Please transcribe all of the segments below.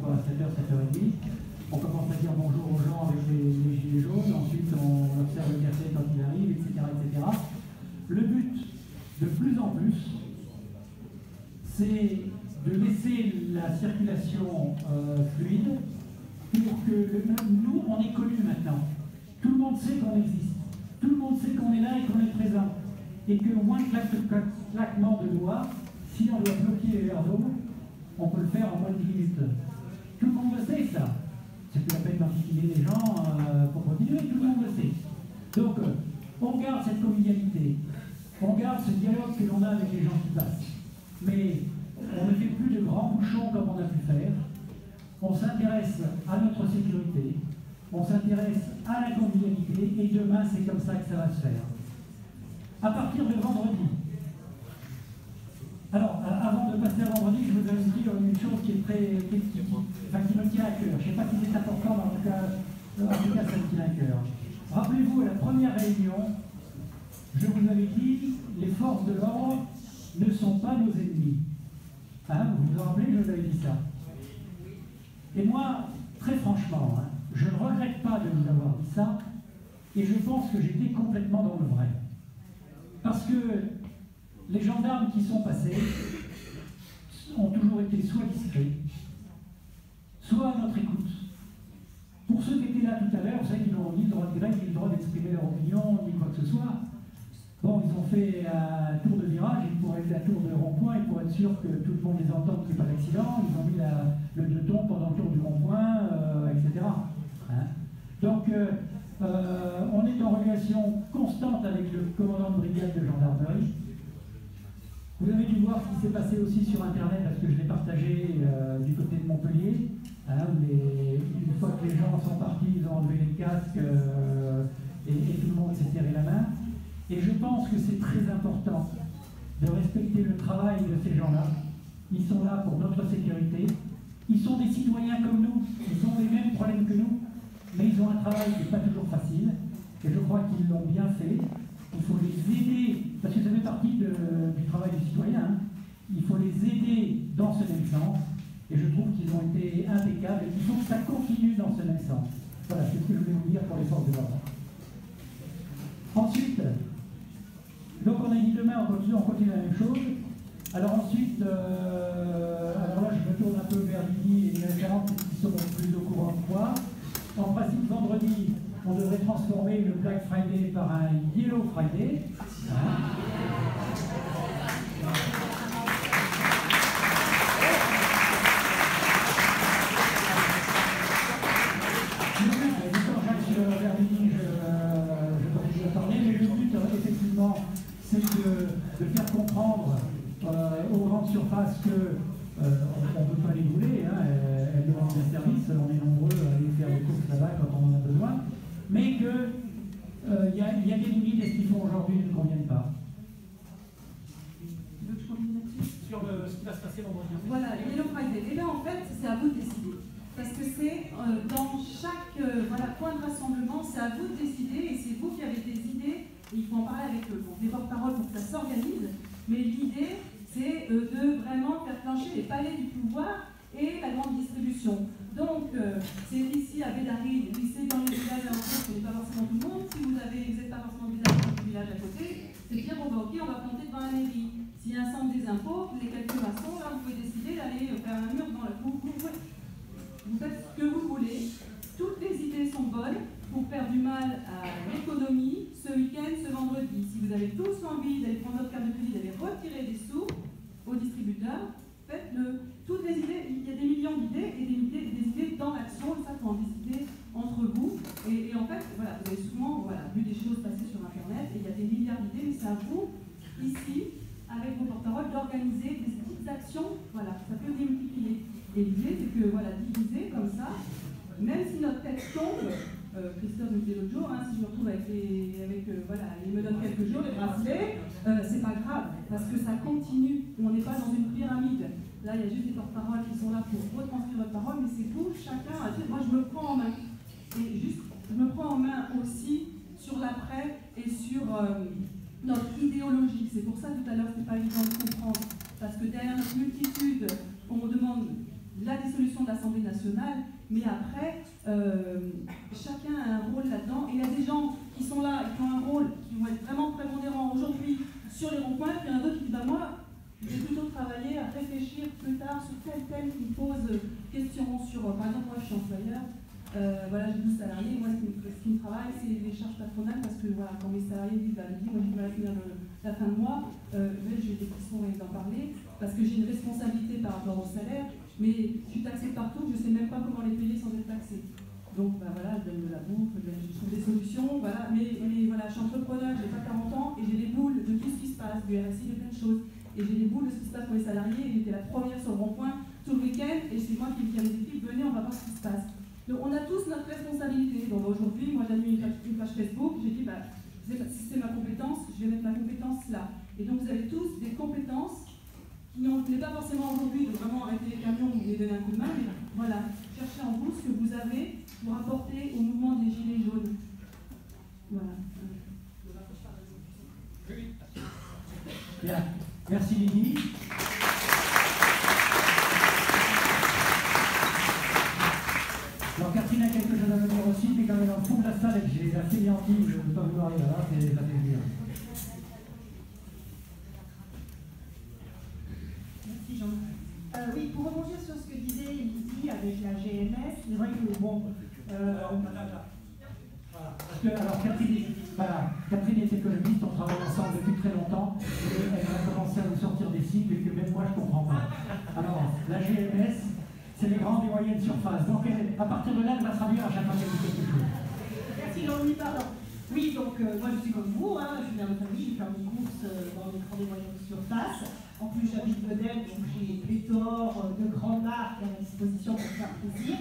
quoi, 7h, 7h30. On commence à dire bonjour aux gens avec les gilets jaunes, ensuite on observe le café quand il arrive, etc., etc. Le but, de plus en plus, c'est de laisser la circulation fluide pour que nous, on est connus maintenant. Tout le monde sait qu'on existe. Tout le monde sait qu'on est là et qu'on est présent. Et qu'au moins claquement de doigts, si on doit bloquer les verres d'eau, on peut le faire en moins de 10 minutes. Tout le monde le sait, ça. C'est plus la peine d'articuler les gens pour continuer, tout le monde le sait. Donc, on garde cette convivialité, on garde ce dialogue que l'on a avec les gens qui passent. Mais on ne fait plus de grands bouchons comme on a pu faire. On s'intéresse à notre sécurité, on s'intéresse à la convivialité, et demain, c'est comme ça que ça va se faire. À partir de vendredi. Alors, avant de passer à vendredi, je voudrais vous dire une chose qui me tient à cœur. Je ne sais pas si c'est important, mais en tout cas, ça me tient à cœur. Rappelez-vous, à la première réunion, je vous avais dit, les forces de l'ordre ne sont pas nos ennemis. Hein, vous vous rappelez, je vous avais dit ça. Et moi, très franchement, hein, je ne regrette pas de vous avoir dit ça, et je pense que j'étais complètement dans le vrai. Parce que les gendarmes qui sont passés ont toujours été soit discrets, soit à notre écoute. Pour ceux qui étaient là tout à l'heure, vous savez qu'ils n'ont ni le droit de grève, ni le droit d'exprimer leur opinion, ni quoi que ce soit. Bon, ils ont fait un tour de virage, ils pourraient être un tour de rond-point, et pour être sûr que tout le monde les entende, qu'il n'y ait pas d'accident, ils ont mis le teuton pendant le tour du rond-point, etc. Hein? Donc, on est en relation constante avec le commandant de brigade de gendarmerie. Vous avez dû voir ce qui s'est passé aussi sur Internet, parce que je l'ai partagé du côté de Montpellier, hein, où une fois que les gens sont partis, ils ont enlevé les casques et tout le monde s'est serré la main. Et je pense que c'est très important de respecter le travail de ces gens-là. Ils sont là pour notre sécurité. Ils sont des citoyens comme nous. Ils ont les mêmes problèmes que nous. Mais ils ont un travail qui n'est pas toujours facile. Et je crois qu'ils l'ont bien fait. Il faut les aider, parce que ça fait partie du travail du citoyen. Hein. Il faut les aider dans ce même sens. Et je trouve qu'ils ont été impeccables. Et il faut que ça continue dans ce même sens. Voilà, c'est ce que je voulais vous dire pour les forces de l'ordre. Ensuite, donc on a dit demain, on continue la même chose. Alors ensuite, alors là je me tourne un peu vers Lydie et les référents qui sont plus au courant que moi. En principe, vendredi, on devrait transformer le Black Friday par un Yellow Friday. C'est de faire comprendre aux grandes surfaces que on ne peut pas les bouler, hein, elles demandent des services, on est nombreux à aller faire des courses là-bas quand on en a besoin, mais qu'il y a des limites et ce qu'ils font aujourd'hui ne conviennent pas. Tu veux que je continue là-dessus ? Sur ce qui va se passer vendredi. Voilà, le Yellow Friday. Et là, en fait, c'est à vous de décider. Parce que c'est dans chaque point de rassemblement, c'est à vous de décider et c'est vous qui avez des idées. Et il faut en parler avec les porte-paroles pour que ça s'organise. Mais l'idée, c'est de vraiment faire plancher les palais du pouvoir et la grande distribution. Donc, c'est ici à Bédary, lycée dans les villages à côté, ce n'est pas forcément tout le monde. Si vous n'êtes pas forcément du village à côté, c'est de dire, bon, bah, ok, on va planter devant la mairie. S'il y a un centre des impôts, les quelques maçons, là, vous pouvez décider d'aller faire un mur dans la cour. Vous faites ce que vous voulez. Toutes les idées sont bonnes pour faire du mal à l'économie ce week-end, ce vendredi. Si vous avez tous envie d'aller prendre votre carte de crédit, d'aller retirer des sous aux distributeurs, faites-le. Toutes les idées, il y a des millions d'idées et des idées dans l'action, ça faut en décider entre vous. Et en fait, voilà, vous avez souvent vu des choses passer sur Internet et il y a des milliards d'idées, mais c'est à vous, ici, avec vos porte-paroles, d'organiser des petites actions. Voilà, ça peut démultiplier. Et l'idée, c'est que, diviser comme ça, même si notre tête tombe, Christophe me disait l'autre jour, hein, si je me retrouve il me donne quelques jours, les bracelets, c'est pas grave, parce que ça continue. On n'est pas dans une pyramide. Là, il y a juste des porte-paroles qui sont là pour retranscrire votre parole, mais c'est vous, chacun, à dire, moi je me prends en main. Et juste, je me prends en main aussi sur l'après et sur notre idéologie. C'est pour ça, tout à l'heure, c'était pas évident de comprendre, parce que derrière notre multitude, on demande la dissolution résolution de l'Assemblée nationale, mais après, chacun a un rôle là-dedans. Et il y a des gens qui sont là, qui ont un rôle, qui vont être vraiment prépondérants aujourd'hui sur les ronds-points, puis il y en a d'autres qui disent, bah, moi, je vais plutôt travailler à réfléchir plus tard sur tel thème qui me pose question sur, par exemple, moi je suis employeur, voilà, j'ai 12 salariés, moi ce qui me travaille c'est les charges patronales parce que voilà, quand mes salariés disent, bah, moi j'ai du mal à finir la fin de mois, j'ai des questions et d'en parler, parce que j'ai une responsabilité par rapport au salaire, mais je suis taxée partout, je ne sais même pas comment les payer sans être taxée. Donc bah, voilà, je donne de la bouffe, je trouve des solutions, voilà, mais voilà, je suis entrepreneur, j'ai pas 40 ans et j'ai les boules de tout ce qui se passe, du RSI, de plein de choses. Et j'ai les boules de ce qui se passe pour les salariés, et j'étais la première sur le rond-point tout le week-end, et c'est moi qui dis à mes équipes, venez, on va voir ce qui se passe. Donc on a tous notre responsabilité. Donc aujourd'hui, moi j'anime une page Facebook, j'ai dit, bah, si c'est ma compétence, je vais mettre ma compétence là. Et donc vous avez tous des compétences qui n'est pas forcément aujourd'hui de vraiment arrêter les camions ou les donner un coup de main, mais voilà, cherchez en vous ce que vous avez pour apporter au mouvement des Gilets jaunes. Voilà. Bien. Merci Lydie. Alors Catherine a quelque chose à me dire aussi, mais quand elle est dans le fond de la salle et que j'ai la fainéantise, je ne peux pas vouloir aller là, ça fait plaisir. Merci Jean. Oui, pour rebondir sur ce que disait Lydie avec la GMS, c'est vrai que bon... Alors Catherine est économiste, on travaille ensemble depuis très longtemps et elle a commencé à nous sortir des sigles que même moi je ne comprends pas. Alors la GMS, c'est les grandes et moyennes surfaces. Donc à partir de là, elle va traduire à chaque fois qu'elle dit quelque chose. Merci Jean-Louis, pardon. Oui, donc moi je suis comme vous, je suis dans la famille, je fais mes courses dans les grandes et moyennes surfaces. En plus j'habite Modèle, donc j'ai pléthore de grandes marques à ma disposition pour faire plaisir.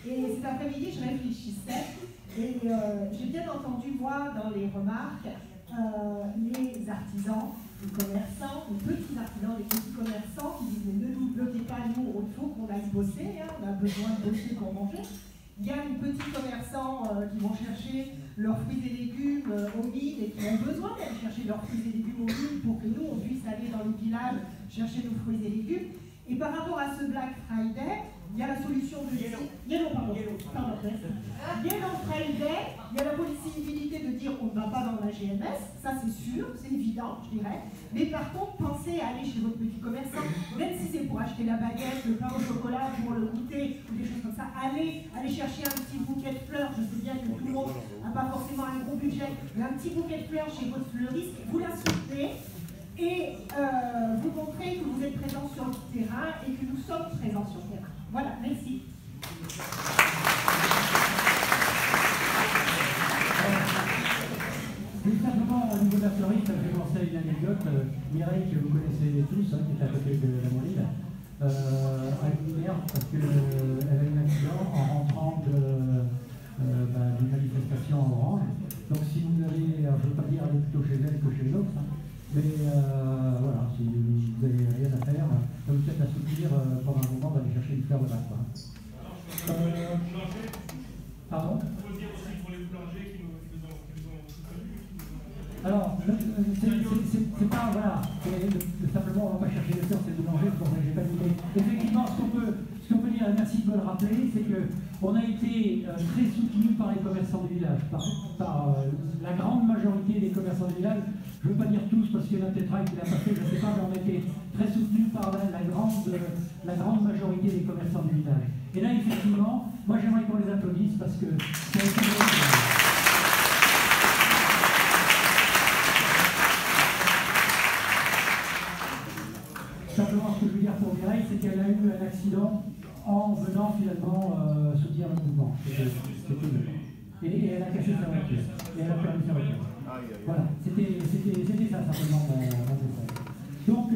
Et cet après-midi, je réfléchissais et j'ai bien entendu, moi, dans les remarques, les artisans, les commerçants, les petits artisans, les petits commerçants qui disent ne nous bloquez pas, nous, il faut qu'on aille bosser, on a besoin de bosser pour manger. Il y a les petits commerçants qui vont chercher leurs fruits et légumes aux mines et qui ont besoin d'aller chercher leurs fruits et légumes aux mines pour que nous, on puisse aller dans les villages chercher nos fruits et légumes. Et par rapport à ce Black Friday, il y a la solution de Yellow Friday, il y a la possibilité de dire on ne va pas dans la GMS, ça c'est sûr, c'est évident, je dirais. Mais par contre, pensez à aller chez votre petit commerçant, même si c'est pour acheter la baguette, le pain au chocolat, pour le goûter, ou des choses comme ça, allez chercher un petit bouquet de fleurs, je sais bien que tout le monde n'a pas forcément un gros budget, mais un petit bouquet de fleurs chez votre fleuriste, vous la soutenez, et vous montrez que vous êtes présent sur le terrain et que nous sommes présents sur le terrain. Voilà, merci. Plus simplement, au niveau de la fleuriste, ça me fait penser à une anecdote. Mireille, que vous connaissez tous, qui est à côté de la Mouride, a une merde parce qu'elle a eu un accident en rentrant d'une manifestation en Orange. Donc si vous avez, je ne veux pas dire aller plutôt chez elle que chez l'autre, mais voilà, si vous n'avez rien à faire, ça vous peut-être à soutenir pendant un moment d'aller chercher une fleur de bac. Pardon? Alors, c'est pas, voilà, simplement on ne va pas chercher les fleurs, c'est le boulanger, j'ai pas d'idée. Effectivement, ce qu'on peut dire, et merci de me le rappeler, c'est qu'on a été très soutenu par les commerçants du village, par la grande majorité des commerçants du village. Je ne veux pas dire tous, parce qu'il y en a peut-être un qui l'a pas fait, je ne sais pas, mais on a été très soutenu par la grande majorité des commerçants du village. Et là, effectivement, moi j'aimerais qu'on les applaudisse parce que ça a été... Simplement, ce que je veux dire pour Mireille, c'est qu'elle a eu un accident en venant finalement soutenir le mouvement. Et elle a caché sa voiture. Et elle a perdu sa voiture. Voilà, c'était ça simplement mon message. Donc,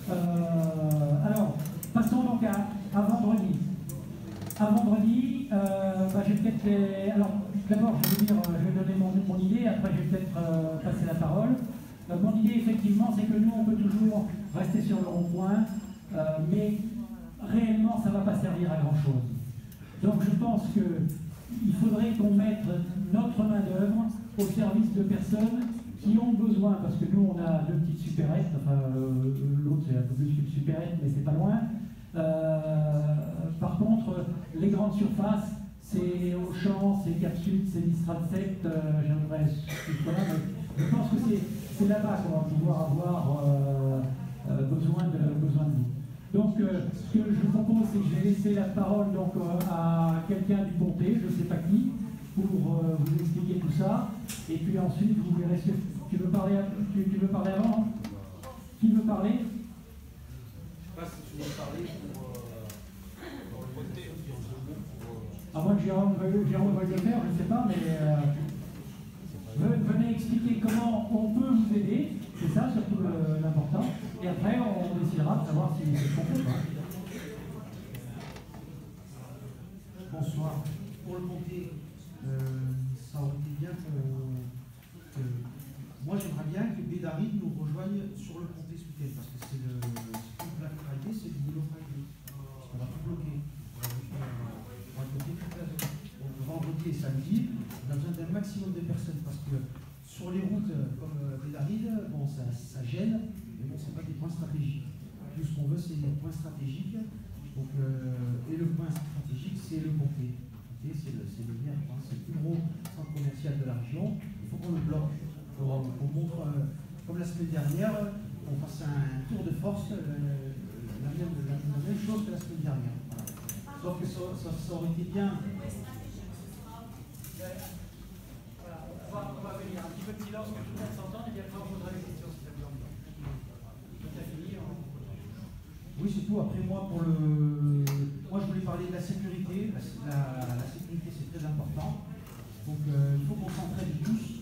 alors, passons donc à vendredi. À vendredi, j'ai peut-être... Alors, d'abord, je vais donner mon idée, après je vais peut-être passer la parole. Mon idée, effectivement, c'est que nous, on peut toujours rester sur le rond-point, mais réellement, ça ne va pas servir à grand-chose. Donc, je pense qu'il faudrait qu'on mette notre main-d'œuvre au service de personnes qui ont besoin, parce que nous, on a 2 petites supérettes, enfin, l'autre, c'est un peu plus qu'une supérette, mais c'est pas loin. Par contre, grandes surfaces, c'est Auchan, c'est Capsule, c'est Mistral 7, j'aimerais voilà, mais je pense que c'est là-bas qu'on va pouvoir avoir besoin de vous. Donc, ce que je vous propose, c'est que je vais laisser la parole donc, à quelqu'un du Pontet, je ne sais pas qui, pour vous expliquer tout ça. Et puis ensuite, vous verrez ce que tu veux parler avant, hein? Qui veut parler? Je ne sais pas si tu veux parler pour le Pontet, à moins que Jérôme veuille le faire, je ne sais pas, mais venez expliquer comment on peut vous aider, c'est ça surtout l'important, et après on décidera de savoir si c'est ce qu'on fait ou pas. Bonsoir. Pour le Pontet, ça aurait été bien que moi j'aimerais bien que Bédaride nous rejoigne sur le Pontet ce week-end, parce que c'est le Black Friday, c'est le Yellow Friday. Parce qu'on va tout bloquer. On va bloquer toute la zone. Donc vendredi et samedi, on a besoin d'un maximum de personnes, parce que sur les routes comme Bédaride, bon, ça gêne, mais bon, c'est pas des points stratégiques. Tout ce qu'on veut, c'est des points stratégiques. Donc, et le point stratégique, c'est le Pontet. C'est le meilleur point, c'est le plus gros centre commercial de la région. Il faut qu'on le bloque. On montre, comme la semaine dernière, on fasse un tour de force, la même chose que la semaine dernière. Voilà. Sauf que ça aurait été bien. Voilà, on va venir un petit peu de silence, que tout le monde s'entende, et puis après on posera les questions si ça vous envie. Tout à fini. Oui, c'est tout. Après, moi, je voulais parler de la sécurité. La sécurité, c'est très important. Donc, il faut qu'on s'entraide tous.